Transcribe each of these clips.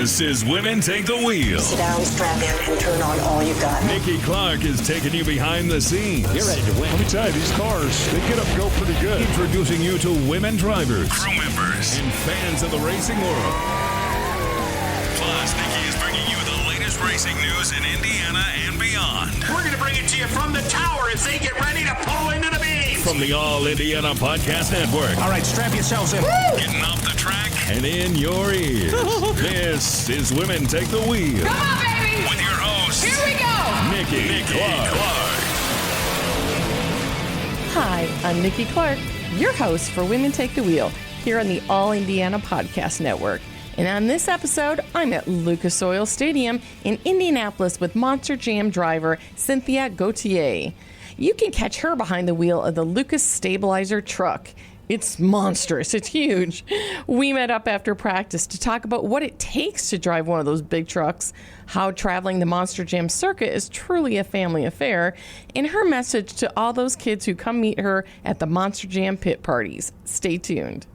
This is Women Take the Wheel. Sit down, strap in, and turn on all you got. Nikki Clark is taking you behind the scenes. You're ready to win. Let me tell you, these cars, they get up and go pretty good. Introducing you to women drivers, crew members, and fans of the racing world. Plus, Nikki is bringing you the latest racing news in Indiana and beyond. We're going to bring it to you from the tower as they get ready to pull into the beam. From the All Indiana Podcast Network. All right, strap yourselves in. Woo! Getting off the track and in your ears. This is Women Take the Wheel. Come on, baby. With your host, Here we go. Nikki Clark. Hi, I'm Nikki Clark, your host for Women Take the Wheel here on the All Indiana Podcast Network. And on this episode, I'm at Lucas Oil Stadium in Indianapolis with Monster Jam driver Cynthia Gauthier. You can catch her behind the wheel of the Lucas Stabilizer truck. It's monstrous. It's huge. We met up after practice to talk about what it takes to drive one of those big trucks, how traveling the Monster Jam circuit is truly a family affair, and her message to all those kids who come meet her at the Monster Jam pit parties. Stay tuned.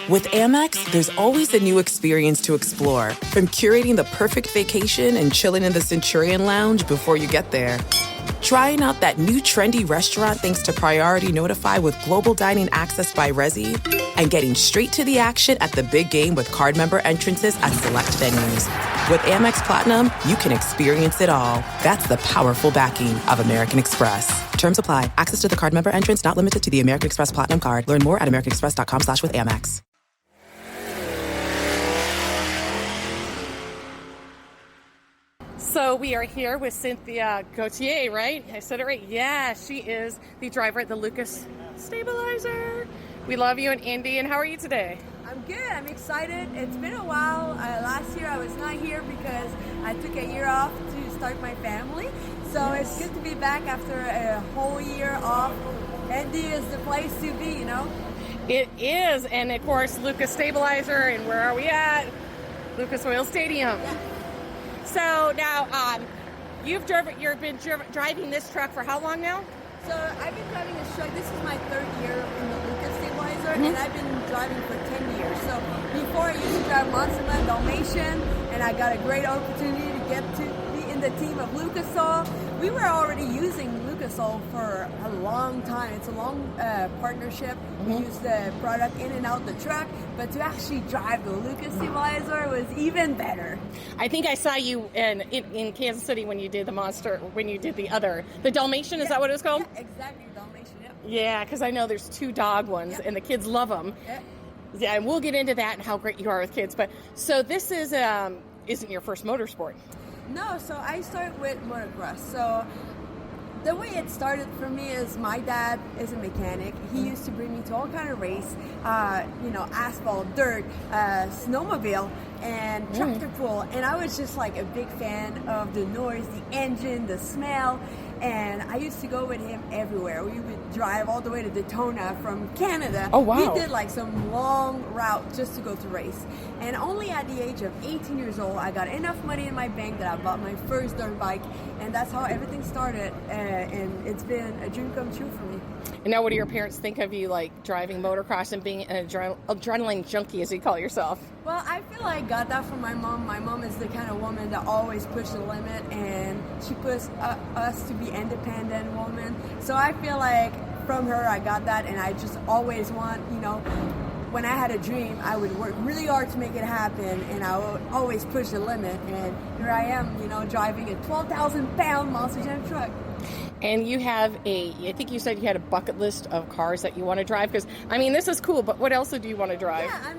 With Amex, there's always a new experience to explore. From curating the perfect vacation and chilling in the Centurion Lounge before you get there, trying out that new trendy restaurant thanks to Priority Notify with global dining access by Resy, and getting straight to the action at the big game with card member entrances at select venues. With Amex Platinum, you can experience it all. That's the powerful backing of American Express. Terms apply. Access to the card member entrance not limited to the American Express Platinum Card. Learn more at americanexpress.com/withAmex. So we are here with Cynthia Gauthier, right? I said it right. Yeah, she is the driver at the Lucas Stabilizer. We love you in Indy. And how are you today? I'm good. I'm excited. It's been a while. Last year I was not here because I took a year off to start my family. So It's good to be back after a whole year off. Indy is the place to be, you know? It is. And of course, Lucas Stabilizer. And where are we at? Lucas Oil Stadium. Yeah. So now, you've been driving this truck for how long now? So I've been driving this truck. This is my third year in the Lucas Stabilizer, and I've been driving for 10 years. So before I used to drive Monster Dalmatian, and I got a great opportunity to get to be in the team of Lucas Oil. We were already using Lucas Oil for a long time. It's a long partnership. We use the product in and out the truck, but to actually drive the Lucas Stabilizer was even better. I think I saw you in Kansas City when you did the Monster, when you did the Dalmatian, is that what it was called? Yeah, exactly, Dalmatian, yeah. Yeah, because I know there's two dog ones, and the kids love them. Yeah. Yeah, and we'll get into that and how great you are with kids. But so this is isn't your first motorsport? No, so I started with motocross. So the way it started for me is my dad is a mechanic. He used to bring me to all kind of race, asphalt, dirt, snowmobile, and tractor pull. And I was just like a big fan of the noise, the engine, the smell. And I used to go with him everywhere. We would drive all the way to Daytona from Canada. Oh, wow. We did like some long route just to go to race. And only at the age of 18 years old, I got enough money in my bank that I bought my first dirt bike. And that's how everything started. And it's been a dream come true for me. And now what do your parents think of you, like, driving motocross and being an adrenaline junkie, as you call yourself? Well, I feel like I got that from my mom. My mom is the kind of woman that always pushes the limit, and she pushes us to be independent women. So I feel like from her I got that, and I just always want, when I had a dream, I would work really hard to make it happen, and I would always push the limit. And here I am, driving a 12,000-pound Monster Jam truck. And you have I think you said you had a bucket list of cars that you want to drive, because, this is cool, but what else do you want to drive? Yeah,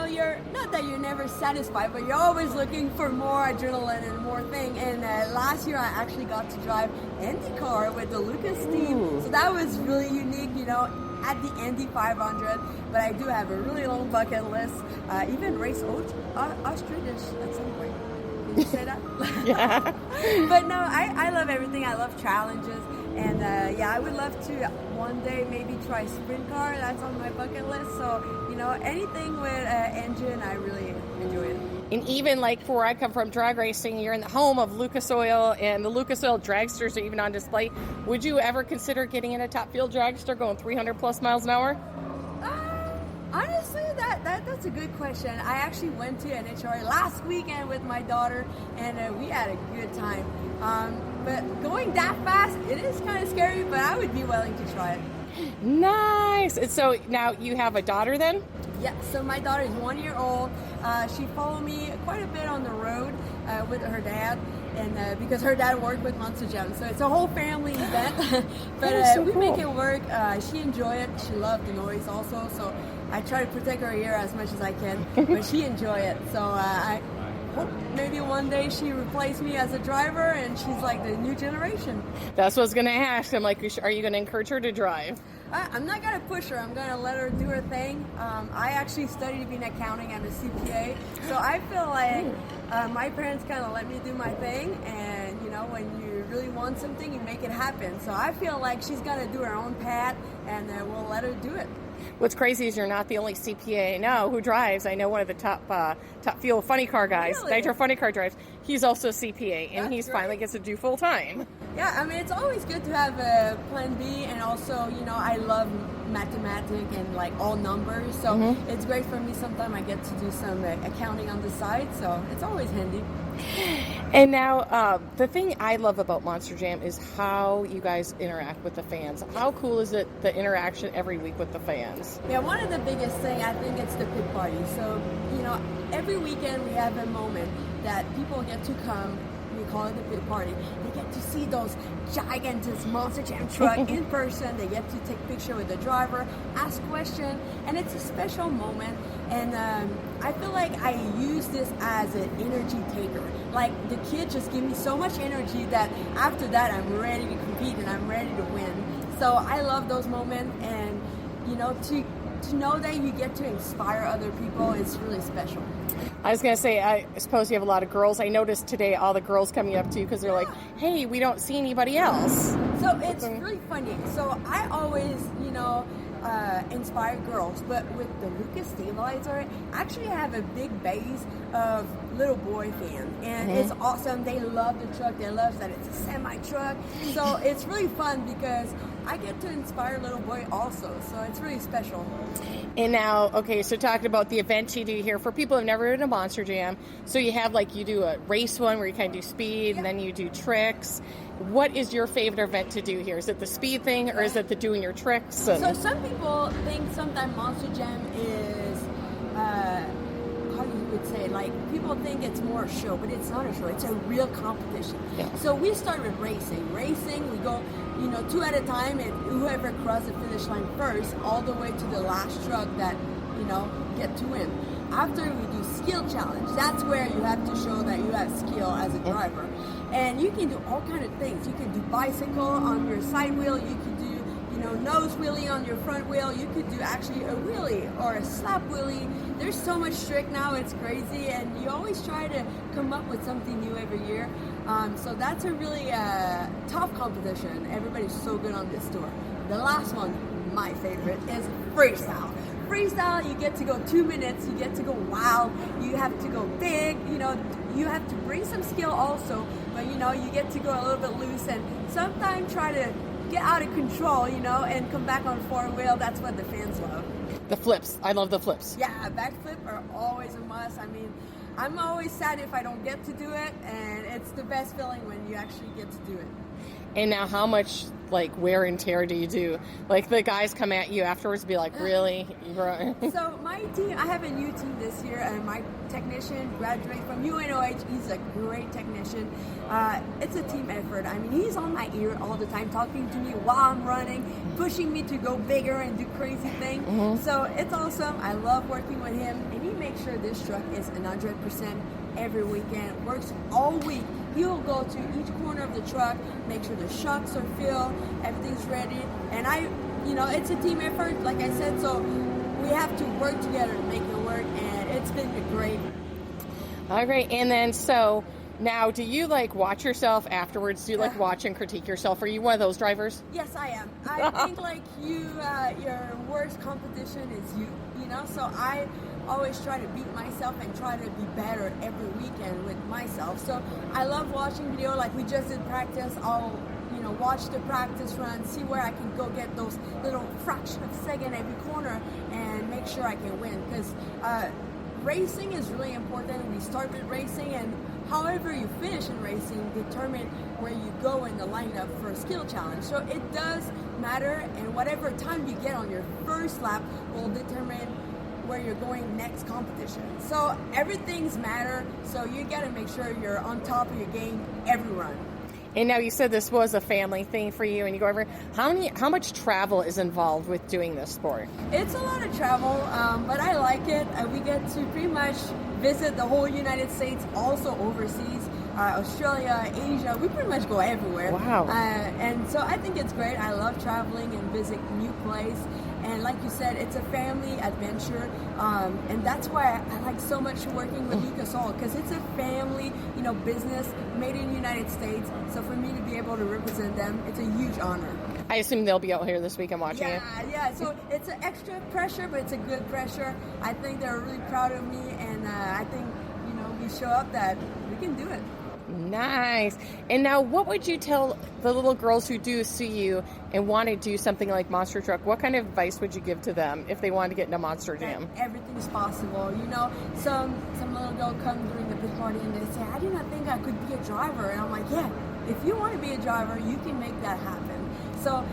you're not that you're never satisfied, but you're always looking for more adrenaline and more thing. And last year I actually got to drive IndyCar with the Lucas team. So that was really unique, at the Indy 500. But I do have a really long bucket list. Even race ostrich at some point. Did you say that? Yeah. But no, I love everything. I love challenges. And I would love to one day maybe try sprint car. That's on my bucket list. So, anything with engine, I really enjoy it. And even like where I come from, drag racing, you're in the home of Lucas Oil, and the Lucas Oil dragsters are even on display. Would you ever consider getting in a top fuel dragster going 300 plus miles an hour? Honestly, that's a good question. I actually went to an HRA last weekend with my daughter, and we had a good time. But going that fast, it is kind of scary, but I would be willing to try it. Nice. And so now you have a daughter then? Yeah, so my daughter is 1 year old. She followed me quite a bit on the road with her dad, and because her dad worked with Monster Jam, so it's a whole family event. But so we cool. make it work. She enjoyed it. She loved the noise also, so I try to protect her ear as much as I can. But she enjoyed it, so I hope maybe one day she replaces me as a driver, and she's like the new generation. That's what I was going to ask. I'm like, are you going to encourage her to drive? I'm not going to push her. I'm going to let her do her thing. I actually studied to be in accounting. I'm a CPA. So I feel like my parents kind of let me do my thing. And, you know, when you really want something, you make it happen. So I feel like she's going to do her own path, and we'll let her do it. What's crazy is you're not the only CPA I know who drives. I know one of the top fuel funny car guys, Really? Nitro Funny Car drives. He's also a CPA, and That's he's great. finally gets to do full time. Yeah, I mean, it's always good to have a plan B, and also, you know, I love mathematics and like all numbers, so it's great for me. Sometimes I get to do some accounting on the side, so it's always handy. And now, the thing I love about Monster Jam is how you guys interact with the fans. How cool is it, the interaction every week with the fans? Yeah, one of the biggest thing, I think it's the pit party. So, you know, every weekend we have a moment that people get to come. We call it the pit party. They get to see those gigantic Monster Jam truck in person. They get to take picture with the driver, ask questions, and it's a special moment. And I feel like I use this as an energy taker. Like the kids just give me so much energy that after that I'm ready to compete and I'm ready to win. So I love those moments, and you know, to know that you get to inspire other people is really special. I was going to say, I suppose you have a lot of girls. I noticed today all the girls coming up to you because they're like, hey, we don't see anybody else. So it's really funny. So I always, you know, inspire girls, but with the Lucas Stabilizer, I actually have a big base of little boy fans, and it's awesome. They love the truck. They love that it's a semi truck. So it's really fun because I get to inspire little boy also. So it's really special. And now, okay, so talking about the event you do here, for people who've never been to Monster Jam, so you have like, you do a race one where you kind of do speed, and then you do tricks. What is your favorite event to do here? Is it the speed thing, or is it the doing your tricks? And... So some people think sometimes Monster Jam is, how you would say, like people think it's more a show, but it's not a show. It's a real competition. Yeah. So we start with racing. Racing, we go, you know, 2 at a time, and whoever crosses the finish line first, all the way to the last truck that, you know, get to win. After we do skill challenge, that's where you have to show that you have skill as a driver. And you can do all kind of things. You can do bicycle on your side wheel. You can do, you know, nose wheelie on your front wheel. You could do actually a wheelie or a slap wheelie. There's so much trick now, it's crazy. And you always try to come up with something new every year. So that's a really tough competition. Everybody's so good on this tour. The last one, my favorite, is freestyle. Freestyle, you get to go 2 minutes, you get to go wild, you have to go big, you know, you have to bring some skill also, but you know, you get to go a little bit loose and sometimes try to get out of control, you know, and come back on four wheel. That's what the fans love. The flips. I love the flips. Yeah, backflip are always a must. I mean, I'm always sad if I don't get to do it, and it's the best feeling when you actually get to do it. And now how much, like, wear and tear do you do? Like, the guys come at you afterwards and be like, really? So my team, I have a new team this year, and my technician graduated from UNOH. He's a great technician. It's a team effort. I mean, he's on my ear all the time, talking to me while I'm running, pushing me to go bigger and do crazy things. So it's awesome. I love working with him, and he makes sure this truck is 100% every weekend. Works all week. He'll go to each corner of the truck, make sure the shocks are filled, everything's ready. And it's a team effort, like I said, so we have to work together to make it work, and it's been great. All right, and then so now, do you like watch yourself afterwards? Do you like watch and critique yourself? Are you one of those drivers? Yes, I am. I think like you, your worst competition is you, you know, so I always try to beat myself and try to be better every weekend with myself. So I love watching video. Like we just did practice. I'll watch the practice run, see where I can go get those little fraction of a second every corner and make sure I can win. Because racing is really important. We start with racing, and however you finish in racing determine where you go in the lineup for a skill challenge. So it does matter, and whatever time you get on your first lap will determine where you're going next competition. So everything's matter, so you got to make sure you're on top of your game every run. And now you said this was a family thing for you, and you go over. How much travel is involved with doing this sport? It's a lot of travel, but I like it. We get to pretty much visit the whole United States, also overseas, Australia, Asia. We pretty much go everywhere. Wow. And so I think it's great. I love traveling and visit new places. And like you said, it's a family adventure, and that's why I like so much working with Lucas Oil, because it's a family, business made in the United States. So for me to be able to represent them, it's a huge honor. I assume they'll be out here this weekend watching it. Yeah. So it's an extra pressure, but it's a good pressure. I think they're really proud of me, and I think we show up that we can do it. Nice. And now, what would you tell the little girls who do see you and want to do something like Monster Truck? What kind of advice would you give to them if they wanted to get into Monster Jam? Everything's possible. Some little girl come during the pit party and they say, I do not think I could be a driver. And I'm like, yeah, if you want to be a driver, you can make that happen. So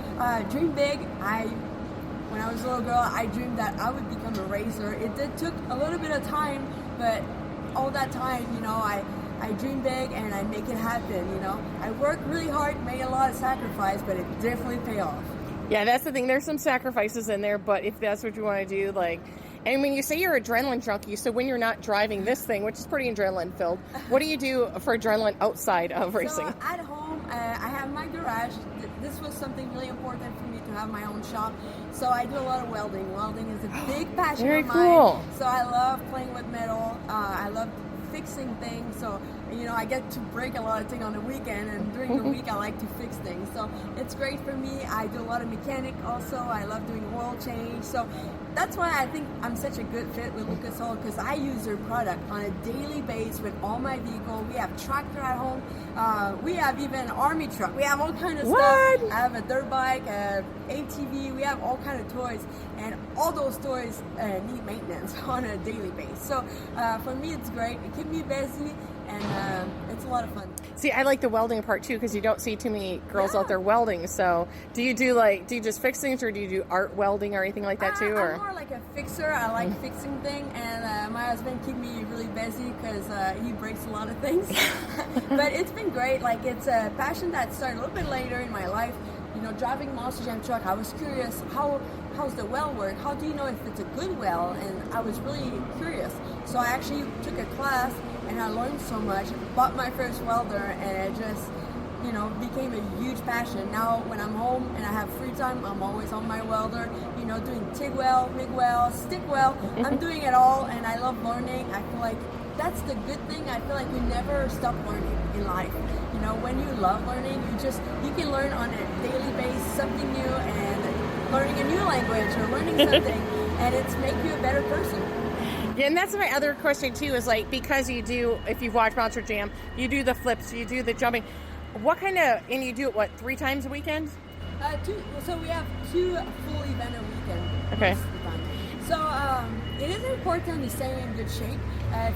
dream big. When I was a little girl, I dreamed that I would become a racer. It took a little bit of time, but all that time, I dream big and I make it happen, I work really hard, made a lot of sacrifice, but it definitely pay off. Yeah, that's the thing. There's some sacrifices in there, but if that's what you want to do, and when you say you're adrenaline junkie, so when you're not driving this thing, which is pretty adrenaline filled, what do you do for adrenaline outside of racing? So at home, I have my garage. This was something really important for me to have my own shop. So I do a lot of welding. Welding is a big passion Very of cool. mine. So I love playing with metal. I love fixing things, so I get to break a lot of things on the weekend, and during the week I like to fix things, so it's great for me. I do a lot of mechanic also. I love doing oil change, so that's why I think I'm such a good fit with Lucas Oil, because I use their product on a daily basis with all my vehicles. We have tractor at home, we have even army truck, we have all kind of stuff. I have a dirt bike, ATV, we have all kind of toys, and all those toys need maintenance on a daily basis. So for me it's great. It keeps me busy, and it's a lot of fun. See, I like the welding part too, because you don't see too many girls out there welding. So do you just fix things, or do you do art welding or anything like that too? Or I'm more like a fixer. I like fixing things, and my husband keeps me really busy because he breaks a lot of things. But it's been great. It's a passion that started a little bit later in my life. Driving Monster Jam truck, I was curious, how's the well work? How do you know if it's a good well? And I was really curious. So I actually took a class, and I learned so much, bought my first welder, and it just, became a huge passion. Now when I'm home and I have free time, I'm always on my welder, doing TIG well, MIG well, stick well. I'm doing it all, and I love learning. I feel like that's the good thing. I feel like you never stop learning in life. When you love learning, you can learn on a daily basis something new, and learning a new language or learning something, and it's make you a better person. Yeah, and that's my other question too, is because you do, if you've watched Monster Jam, you do the flips, you do the jumping. And you do it 3 times a weekend? 2. So we have 2 full event a weekend. Okay. So it is important to stay in good shape,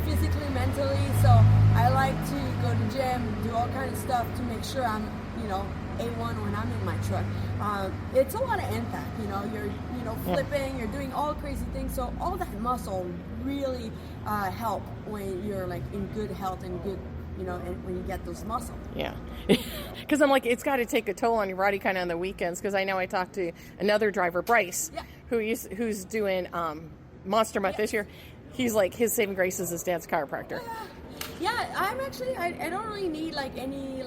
physically, mentally. So I like to go to gym, do all kinds of stuff to make sure I'm, A1 when I'm in my truck. It's a lot of impact. You're flipping, you're doing all crazy things. So all that muscle really help when you're in good health and good. And when you get those muscles. Yeah. Because I'm it's got to take a toll on your body kind of on the weekends. Because I know I talked to another driver, Bryce, who's doing Monster Month this year. He's his saving grace is his dad's chiropractor. Yeah, I'm actually, I don't really need any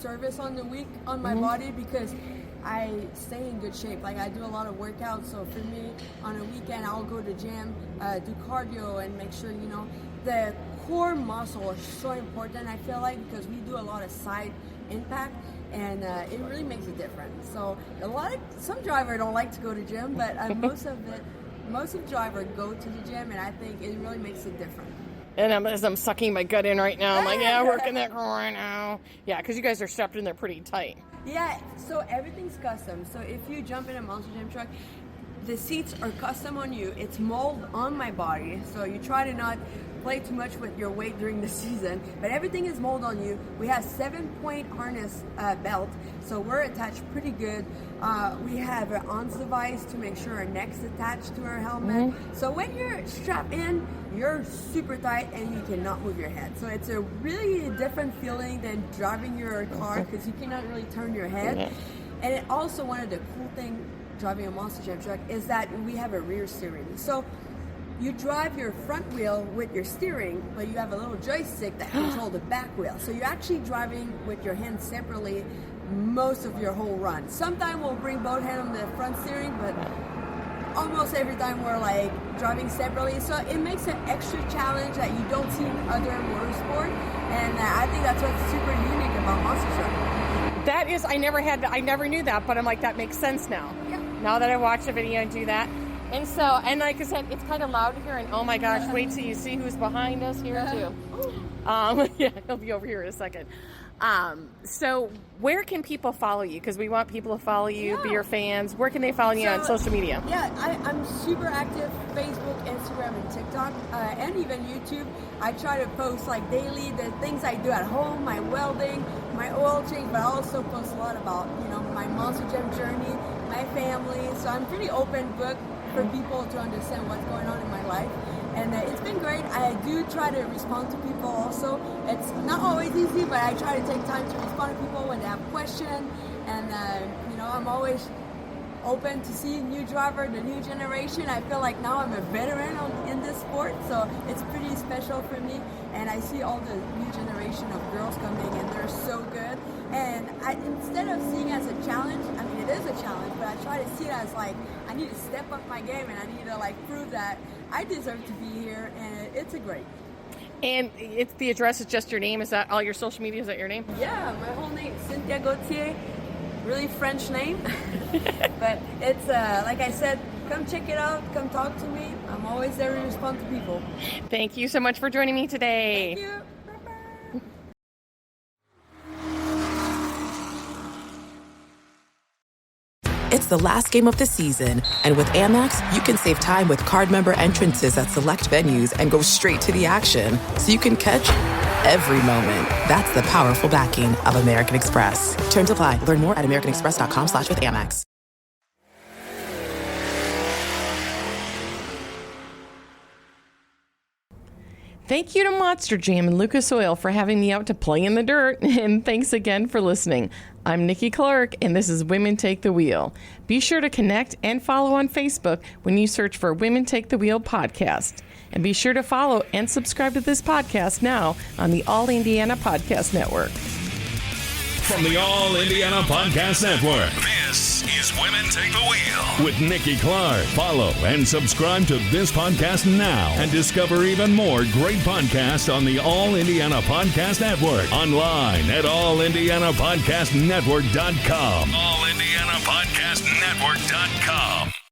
service on the week on my body, because I stay in good shape. I do a lot of workouts. So for me, on a weekend, I'll go to gym, do cardio, and make sure, the core muscle is so important, I feel because we do a lot of side impact, and it really makes a difference. So some drivers don't like to go to gym, but most of it most of the drivers go to the gym, and I think it really makes a difference. And as I'm sucking my gut in right now, I'm like, yeah, working that core right now. Yeah, because you guys are strapped in there pretty tight. Yeah, so everything's custom. So if you jump in a Monster Jam truck, the seats are custom on you. It's molded on my body, so you try to not play too much with your weight during the season, but everything is molded on you. We have 7-point harness belt, so we're attached pretty good. We have an ONS device to make sure our neck's attached to our helmet. So when you're strapped in, you're super tight and you cannot move your head. So it's a really different feeling than driving your car because you cannot really turn your head. And it also, one of the cool things driving a Monster Jam truck is that we have a rear steering. So you drive your front wheel with your steering, but you have a little joystick that controls the back wheel. So you're actually driving with your hands separately most of your whole run. Sometimes we'll bring both hands on the front steering, but almost every time we're like driving separately. So it makes an extra challenge that you don't see in other motorsport. And I think that's what's super unique about Monster Truck. That is, I never knew that, but I'm like, that makes sense now. Yeah. Now that I watch the video and do that. And so, and like I said, it's kind of loud here, and oh my gosh, wait till you see who's behind us here too. Yeah, he'll be over here in a second. So where can people follow you? Because we want people to follow you, be your fans. Where can they follow you on social media? Yeah, I'm super active, Facebook, Instagram, and TikTok, and even YouTube. I try to post like daily the things I do at home, my welding, my oil change, but I also post a lot about, my Monster Jam journey, my family. So I'm pretty open book for people to understand what's going on in my life. And it's been great. I do try to respond to people also. It's not always easy, but I try to take time to respond to people when they have questions. And, I'm always open to see new driver, the new generation. I feel like now I'm a veteran in this sport, so it's pretty special for me. And I see all the new generation of girls coming, and they're so good. And instead of seeing it as a challenge, I mean, it is a challenge, but I try to see it as like, I need to step up my game, and I need to prove that I deserve to be here, and it's a great. And it's the address is just your name. Is that all your social media? Is that your name? Yeah, my whole name, Cynthia Gauthier. Really French name, but it's like I said, come check it out, come talk to me. I'm always there to respond to people. Thank you so much for joining me today. Thank you. Bye-bye. It's the last game of the season, and with Amex, you can save time with card member entrances at select venues and go straight to the action, so you can catch every moment. That's the powerful backing of American Express. Terms apply. Learn more at americanexpress.com/withAmex. Thank you to Monster Jam and Lucas Oil for having me out to play in the dirt. And thanks again for listening. I'm Nikki Clark, and this is Women Take the Wheel. Be sure to connect and follow on Facebook when you search for Women Take the Wheel podcast. And be sure to follow and subscribe to this podcast now on the All Indiana Podcast Network. From the All Indiana Podcast Network, this is Women Take the Wheel with Nikki Clark. Follow and subscribe to this podcast now and discover even more great podcasts on the All Indiana Podcast Network. Online at allindianapodcastnetwork.com. allindianapodcastnetwork.com.